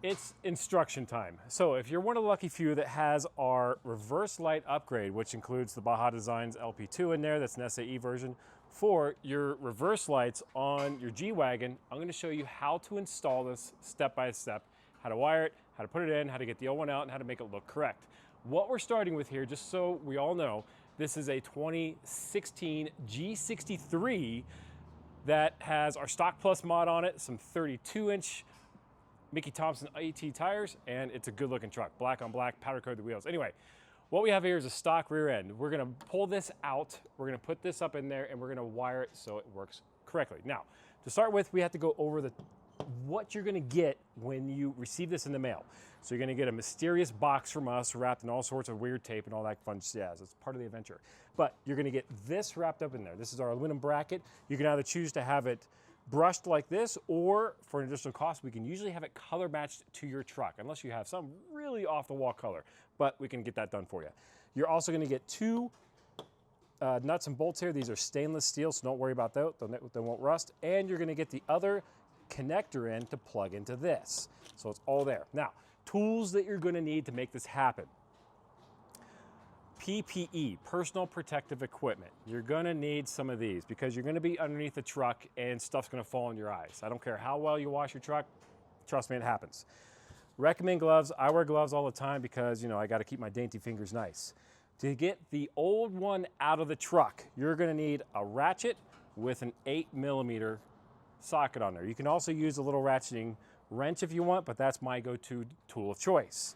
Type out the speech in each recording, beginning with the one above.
It's instruction time. So if you're one of the lucky few that has our reverse light upgrade, which includes the Baja Designs LP2 in there, that's an SAE version, for your reverse lights on your G-Wagon, I'm gonna show you how to install this step by step, how to wire it, how to put it in, how to get the old one out, and how to make it look correct. What we're starting with here, just so we all know, this is a 2016 G63 that has our Stock Plus mod on it, some 32-inch Mickey Thompson AT tires, and it's a good looking truck. Black on black, powder coated wheels. Anyway, what we have here is a stock rear end. We're gonna pull this out, we're gonna put this up in there, and we're gonna wire it so it works correctly. Now, to start with, we have to go over what you're gonna get when you receive this in the mail. So you're gonna get a mysterious box from us wrapped in all sorts of weird tape and all that fun jazz. It's part of the adventure. But you're gonna get this wrapped up in there. This is our aluminum bracket. You can either choose to have it brushed like this, or for an additional cost, we can usually have it color matched to your truck, unless you have some really off the wall color, but we can get that done for you. You're also gonna get two nuts and bolts here. These are stainless steel, so don't worry about that, they won't rust. And you're gonna get the other connector in to plug into this. So it's all there. Now, tools that you're gonna need to make this happen. PPE, personal protective equipment. You're gonna need some of these because you're gonna be underneath the truck and stuff's gonna fall in your eyes. I don't care how well you wash your truck, trust me, it happens. Recommend gloves. I wear gloves all the time because, you know, I gotta keep my dainty fingers nice. To get the old one out of the truck, you're gonna need a ratchet with an 8mm socket on there. You can also use a little ratcheting wrench if you want, but that's my go-to tool of choice.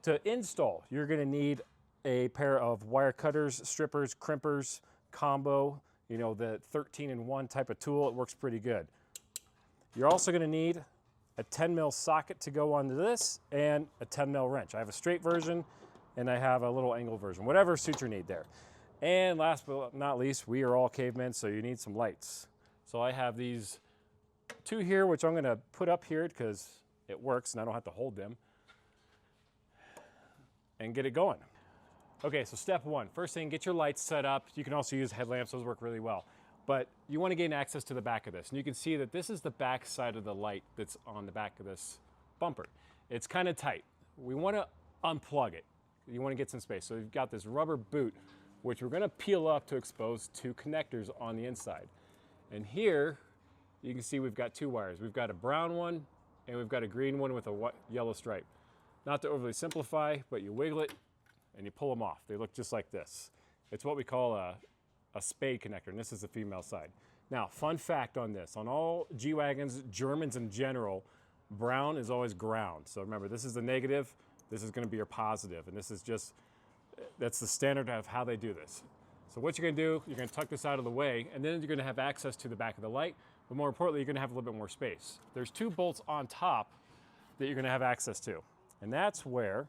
To install, you're gonna need a pair of wire cutters, strippers, crimpers, combo, you know, the 13-in-1 type of tool. It works pretty good. You're also gonna need a 10mm socket to go onto this and a 10mm wrench. I have a straight version and I have a little angle version, whatever suits your need there. And last but not least, we are all cavemen, so you need some lights. So I have these two here, which I'm gonna put up here because it works and I don't have to hold them, and get it going. Okay, so step one, first thing, get your lights set up. You can also use headlamps, those work really well. But you wanna gain access to the back of this. And you can see that this is the back side of the light that's on the back of this bumper. It's kind of tight. We wanna unplug it. You wanna get some space. So you've got this rubber boot, which we're gonna peel up to expose two connectors on the inside. And here, you can see we've got two wires. We've got a brown one and we've got a green one with a yellow stripe. Not to overly simplify, but you wiggle it and you pull them off. They look just like this. It's what we call a spade connector, and this is the female side. Now, fun fact on this, on all G-Wagons, Germans in general, brown is always ground. So remember, this is the negative, this is gonna be your positive, and this is just, that's the standard of how they do this. So what you're gonna do, you're gonna tuck this out of the way, and then you're gonna have access to the back of the light, but more importantly, you're gonna have a little bit more space. There's two bolts on top that you're gonna have access to, and that's where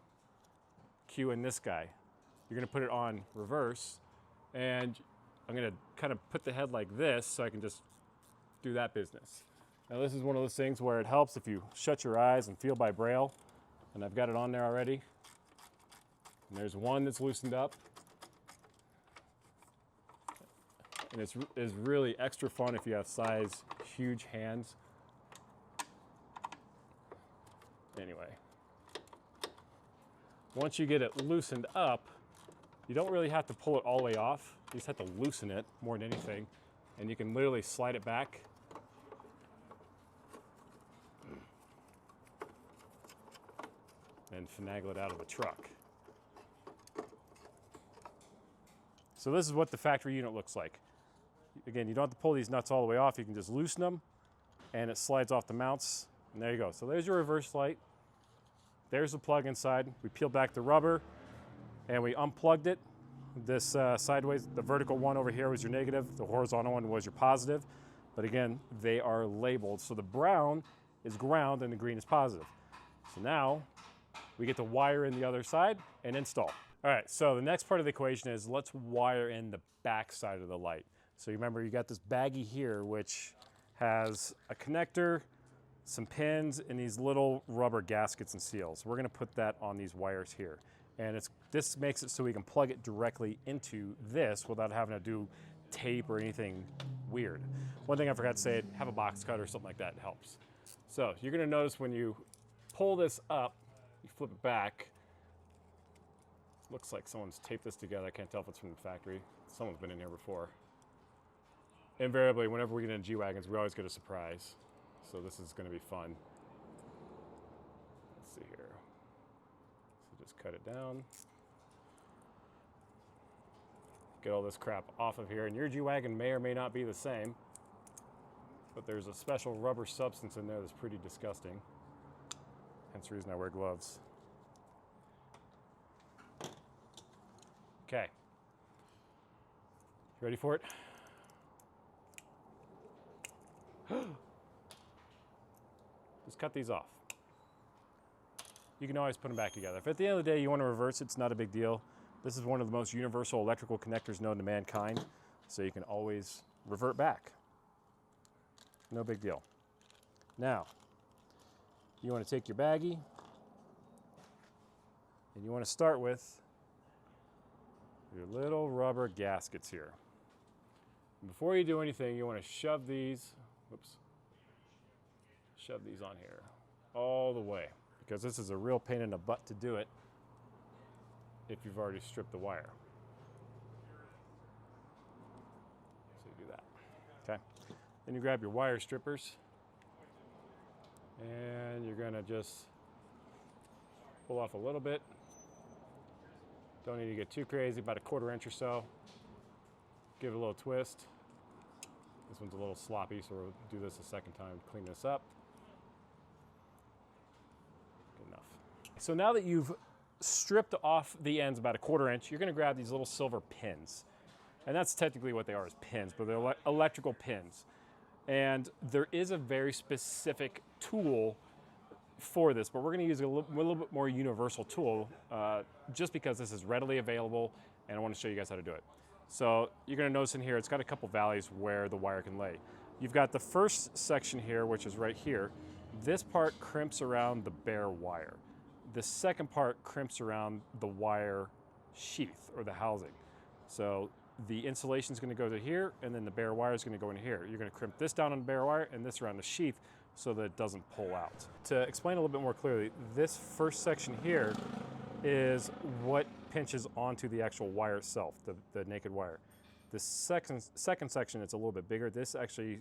cue in this guy. You're gonna put it on reverse, and I'm gonna kind of put the head like this so I can just do that business. Now this is one of those things where it helps if you shut your eyes and feel by braille, and I've got it on there already. And there's one that's loosened up. And it's really extra fun if you have size huge hands. Anyway. Once you get it loosened up, you don't really have to pull it all the way off. You just have to loosen it more than anything. And you can literally slide it back. And finagle it out of the truck. So this is what the factory unit looks like. Again, you don't have to pull these nuts all the way off. You can just loosen them and it slides off the mounts. And there you go. So there's your reverse light. There's the plug inside. We peeled back the rubber and we unplugged it. This sideways, the vertical one over here was your negative, the horizontal one was your positive. But again, they are labeled. So the brown is ground and the green is positive. So now we get to wire in the other side and install. All right, so the next part of the equation is let's wire in the back side of the light. So you remember you got this baggie here, which has a connector, some pins, and these little rubber gaskets and seals. We're gonna put that on these wires here. And this makes it so we can plug it directly into this without having to do tape or anything weird. One thing I forgot to say, have a box cut or something like that, it helps. So you're gonna notice when you pull this up, you flip it back. Looks like someone's taped this together. I can't tell if it's from the factory. Someone's been in here before. Invariably, whenever we get into G-Wagons, we always get a surprise. So this is going to be fun. Let's see here. So just cut it down. Get all this crap off of here. And your G-Wagon may or may not be the same. But there's a special rubber substance in there that's pretty disgusting. Hence the reason I wear gloves. Okay. You ready for it? Just cut these off. You can always put them back together. If at the end of the day you want to reverse it, it's not a big deal. This is one of the most universal electrical connectors known to mankind, so you can always revert back. No big deal. Now, you want to take your baggie, and you want to start with your little rubber gaskets here. And before you do anything, you want to shove these on here all the way, because this is a real pain in the butt to do it if you've already stripped the wire. So you do that. Okay. Then you grab your wire strippers, and you're going to just pull off a little bit. Don't need to get too crazy, about a 1/4 inch or so. Give it a little twist. This one's a little sloppy, so we'll do this a second time to clean this up. Good enough. So now that you've stripped off the ends about a 1/4 inch, you're going to grab these little silver pins. And that's technically what they are, is pins, but they're electrical pins. And there is a very specific tool for this, but we're going to use a little bit more universal tool just because this is readily available, and I want to show you guys how to do it. So you're going to notice in here, it's got a couple valleys where the wire can lay. You've got the first section here, which is right here. This part crimps around the bare wire. The second part crimps around the wire sheath or the housing. So the insulation is going to go to here, and then the bare wire is going to go in here. You're going to crimp this down on the bare wire and this around the sheath so that it doesn't pull out. To explain a little bit more clearly, this first section here is what pinches onto the actual wire itself, the naked wire. The second section, it's a little bit bigger. This actually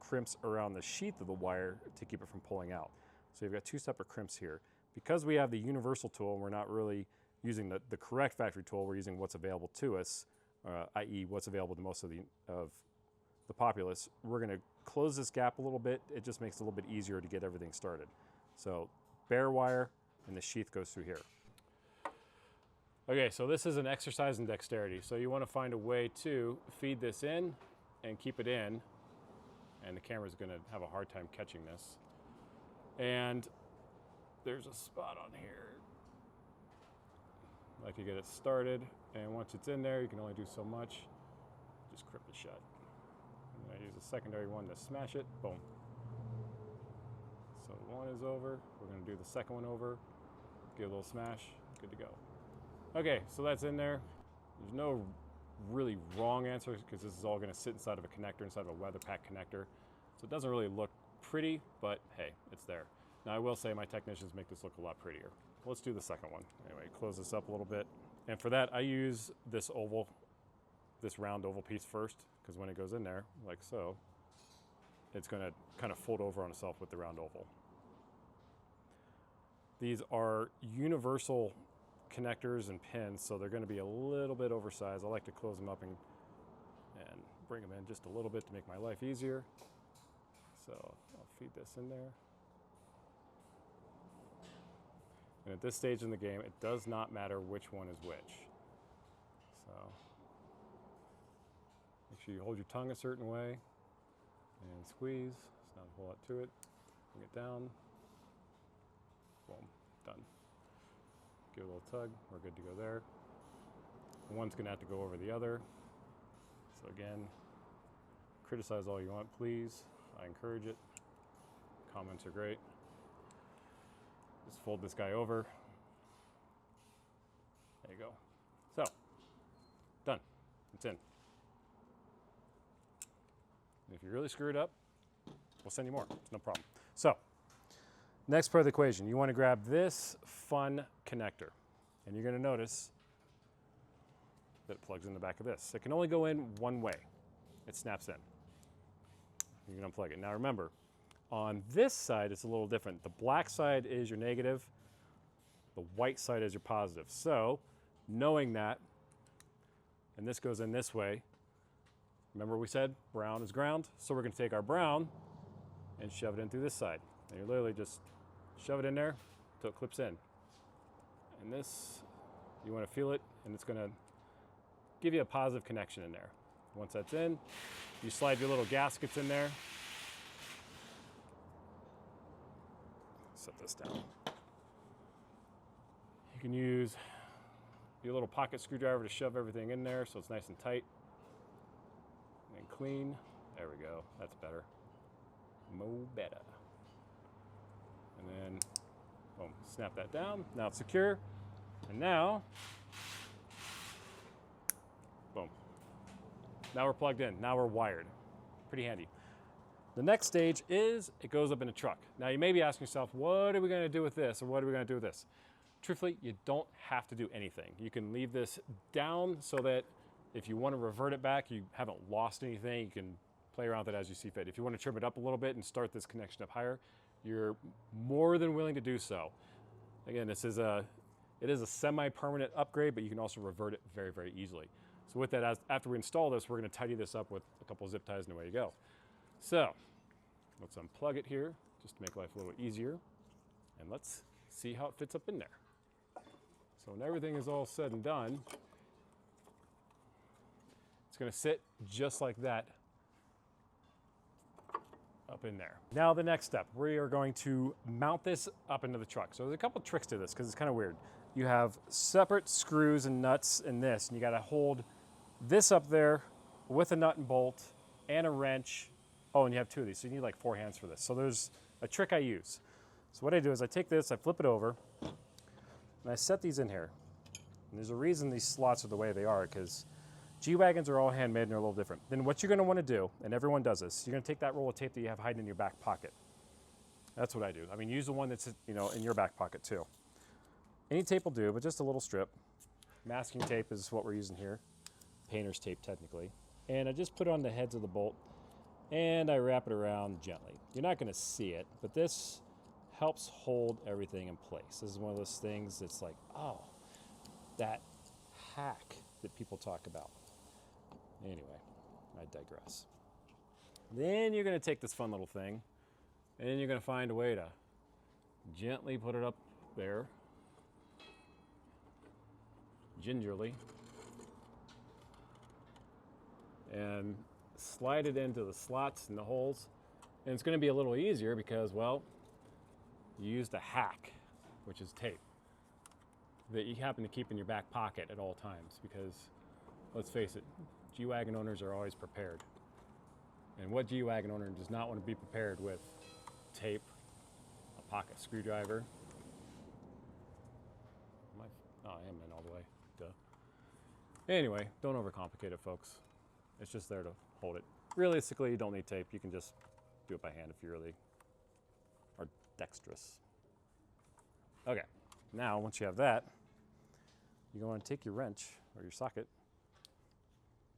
crimps around the sheath of the wire to keep it from pulling out. So you've got two separate crimps here. Because we have the universal tool and we're not really using the correct factory tool, we're using what's available to us, i.e. what's available to most of the populace, we're going to close this gap a little bit. It just makes it a little bit easier to get everything started. So bare wire and the sheath goes through here. Okay, so this is an exercise in dexterity. So you want to find a way to feed this in and keep it in, and the camera's going to have a hard time catching this. And there's a spot on here. I like to get it started, and once it's in there, you can only do so much. Just grip it shut. And I use a secondary one to smash it. Boom. So one is over. We're going to do the second one over. Give it a little smash. Good to go. Okay, so that's in there. There's no really wrong answer because this is all going to sit inside of a connector, inside of a weather pack connector. So it doesn't really look pretty, but hey, it's there. Now I will say my technicians make this look a lot prettier. Let's do the second one. Anyway, close this up a little bit. And for that, I use this round oval piece first, because when it goes in there, like so, it's going to kind of fold over on itself with the round oval. These are universal connectors and pins, so they're going to be a little bit oversized. I like to close them up and bring them in just a little bit to make my life easier. So I'll feed this in there. And at this stage in the game, it does not matter which one is which. So make sure you hold your tongue a certain way and squeeze. There's not a whole lot to it. Bring it down. Boom, done. Give it a little tug, we're good to go there. One's gonna have to go over the other. So again, criticize all you want, please. I encourage it. Comments are great. Just fold this guy over. There you go. So, done. It's in. And if you really screw it up, we'll send you more. It's no problem. So, Next part of the equation, you want to grab this fun connector. And you're going to notice that it plugs in the back of this. It can only go in one way. It snaps in. You can unplug it. Now remember, on this side it's a little different. The black side is your negative, the white side is your positive. So knowing that, and this goes in this way, remember we said brown is ground, so we're going to take our brown and shove it in through this side. And you literally just shove it in there until it clips in. And this, you want to feel it, and it's going to give you a positive connection in there. Once that's in, you slide your little gaskets in there. Set this down. You can use your little pocket screwdriver to shove everything in there so it's nice and tight and clean. There we go, that's better. Mo better. And then, boom, snap that down. Now it's secure. And now, boom. Now we're plugged in. Now we're wired. Pretty handy. The next stage is it goes up in a truck. Now you may be asking yourself, what are we going to do with this? Or what are we going to do with this? Truthfully, you don't have to do anything. You can leave this down so that if you want to revert it back, you haven't lost anything. You can play around with it as you see fit. If you want to trim it up a little bit and start this connection up higher, you're more than willing to do so. Again, it is a semi-permanent upgrade, but you can also revert it very, very easily. So with that, after we install this, we're going to tidy this up with a couple of zip ties and away you go. So let's unplug it here just to make life a little easier. And let's see how it fits up in there. So when everything is all said and done, it's going to sit just like that up in there. Now the next step, we are going to mount this up into the truck. So there's a couple tricks to this because it's kind of weird. You have separate screws and nuts in this, and you got to hold this up there with a nut and bolt and a wrench. Oh, and you have two of these, so you need like 4 hands for this. So there's a trick I use. So what I do is I take this, I flip it over, and I set these in here. And there's a reason these slots are the way they are, because G-Wagons are all handmade and they're a little different. Then what you're going to want to do, and everyone does this, you're going to take that roll of tape that you have hiding in your back pocket. That's what I do. I mean, use the one that's in your back pocket too. Any tape will do, but just a little strip. Masking tape is what we're using here. Painter's tape technically. And I just put it on the heads of the bolt and I wrap it around gently. You're not going to see it, but this helps hold everything in place. This is one of those things that's like, oh, that hack that people talk about. Anyway, I digress. Then you're going to take this fun little thing and you're going to find a way to gently put it up there, gingerly, and slide it into the slots and the holes. And it's going to be a little easier because, well, you used a hack, which is tape, that you happen to keep in your back pocket at all times because, let's face it, G-Wagon owners are always prepared. And what G-Wagon owner does not want to be prepared with? Tape, a pocket screwdriver. I am in all the way. Duh. Anyway, don't overcomplicate it, folks. It's just there to hold it. Realistically, you don't need tape. You can just do it by hand if you really are dexterous. Okay, now once you have that, you're going to take your wrench or your socket,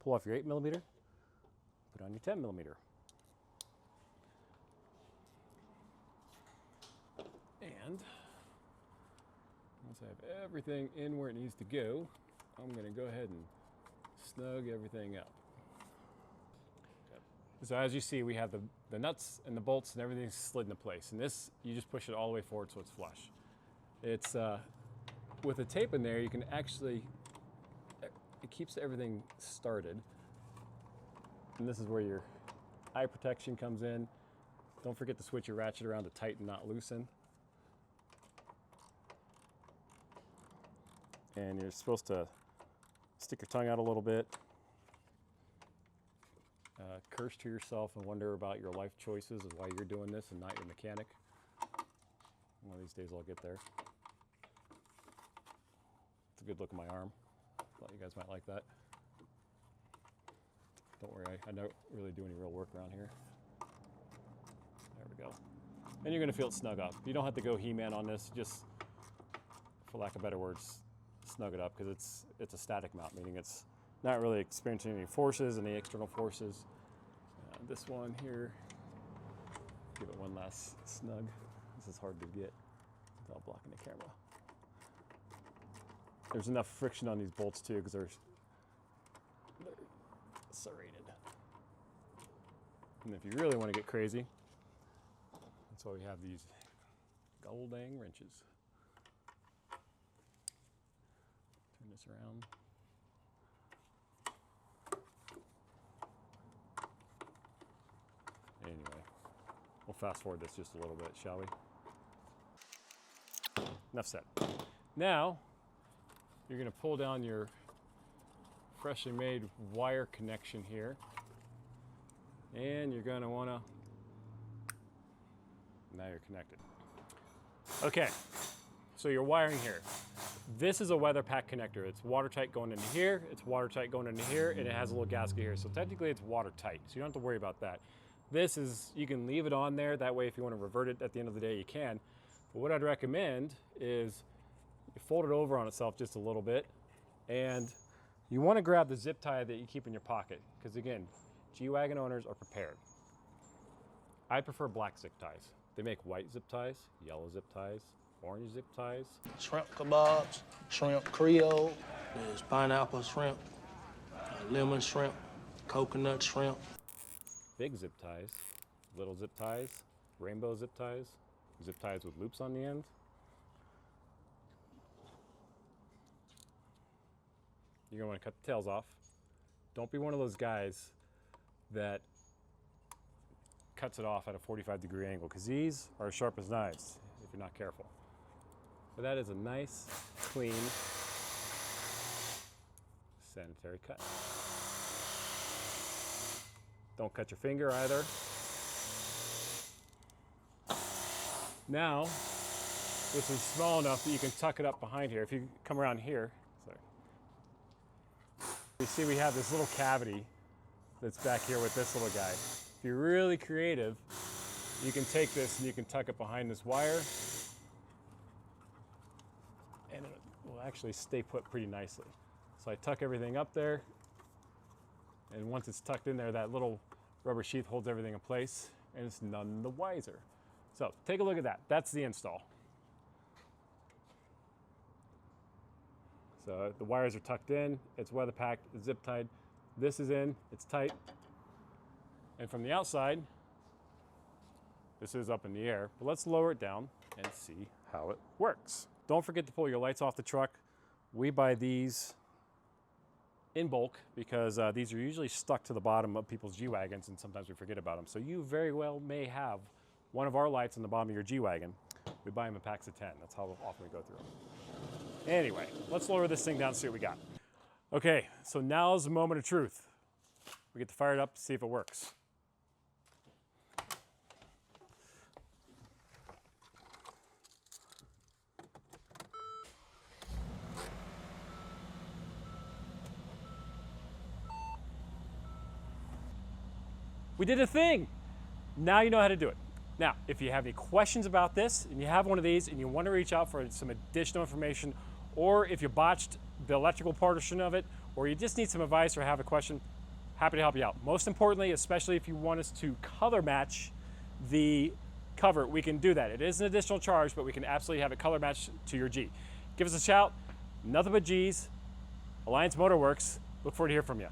pull off your 8mm, put on your 10mm. And once I have everything in where it needs to go, I'm going to go ahead and snug everything up. So as you see, we have the nuts and the bolts and everything slid into place. And this, you just push it all the way forward so it's flush. It's, with the tape in there, you can actually, it keeps everything started. And this is where your eye protection comes in. Don't forget to switch your ratchet around to tighten, not loosen. And you're supposed to stick your tongue out a little bit. Curse to yourself and wonder about your life choices and why you're doing this and not your mechanic. One of these days I'll get there. It's a good look at my arm. Thought you guys might like that. Don't worry, I don't really do any real work around here. There we go. and you're gonna feel it snug up. You don't have to go He-Man on this, just, for lack of better words, snug it up, because it's a static mount, meaning it's not really experiencing any forces, any external forces. This one here, give it one last snug. This is hard to get without blocking the camera. There's enough friction on these bolts too, because they're serrated. And if you really want to get crazy, that's why we have these gold dang wrenches. Turn this around. Anyway, we'll fast forward this just a little bit, shall we? Enough said. Now, you're going to pull down your freshly made wire connection here, and you're going to want to, now you're connected. Okay, so you're wiring here. This is a weather pack connector. It's watertight going into here, it's watertight going into here, and it has a little gasket here. So technically it's watertight, so you don't have to worry about that. This is, you can leave it on there, that way if you want to revert it at the end of the day, you can. But what I'd recommend is you fold it over on itself just a little bit, and you want to grab the zip tie that you keep in your pocket, because again, G-Wagon owners are prepared. I prefer black zip ties. They make white zip ties, yellow zip ties, orange zip ties. Shrimp kebabs, shrimp Creole, there's pineapple shrimp, lemon shrimp, coconut shrimp. Big zip ties, little zip ties, rainbow zip ties with loops on the end. You're gonna wanna cut the tails off. Don't be one of those guys that cuts it off at a 45-degree angle, because these are as sharp as knives if you're not careful. But that is a nice, clean, sanitary cut. Don't cut your finger either. Now, this is small enough that you can tuck it up behind here. If you come around here, sorry. You see we have this little cavity that's back here with this little guy. If you're really creative, you can take this and you can tuck it behind this wire, and it will actually stay put pretty nicely. So I tuck everything up there, and once it's tucked in there, that little rubber sheath holds everything in place, and it's none the wiser. So take a look at that. That's the install. So the wires are tucked in, it's weather packed, it's zip tied. This is in, it's tight. And from the outside, this is up in the air, but let's lower it down and see how it works. Don't forget to pull your lights off the truck. We buy these in bulk because these are usually stuck to the bottom of people's G-Wagons, and sometimes we forget about them. So you very well may have one of our lights on the bottom of your G-Wagon. We buy them in packs of 10. That's how often we go through them. Anyway, let's lower this thing down and see what we got. Okay, so now's the moment of truth. We get to fire it up to see if it works. We did a thing. Now you know how to do it. Now, if you have any questions about this and you have one of these and you want to reach out for some additional information, or if you botched the electrical portion of it, or you just need some advice or have a question, happy to help you out. Most importantly, especially if you want us to color match the cover, we can do that. It is an additional charge, but we can absolutely have it color matched to your G. Give us a shout. Nothing but G's. Alliance Motor Works. Look forward to hearing from you.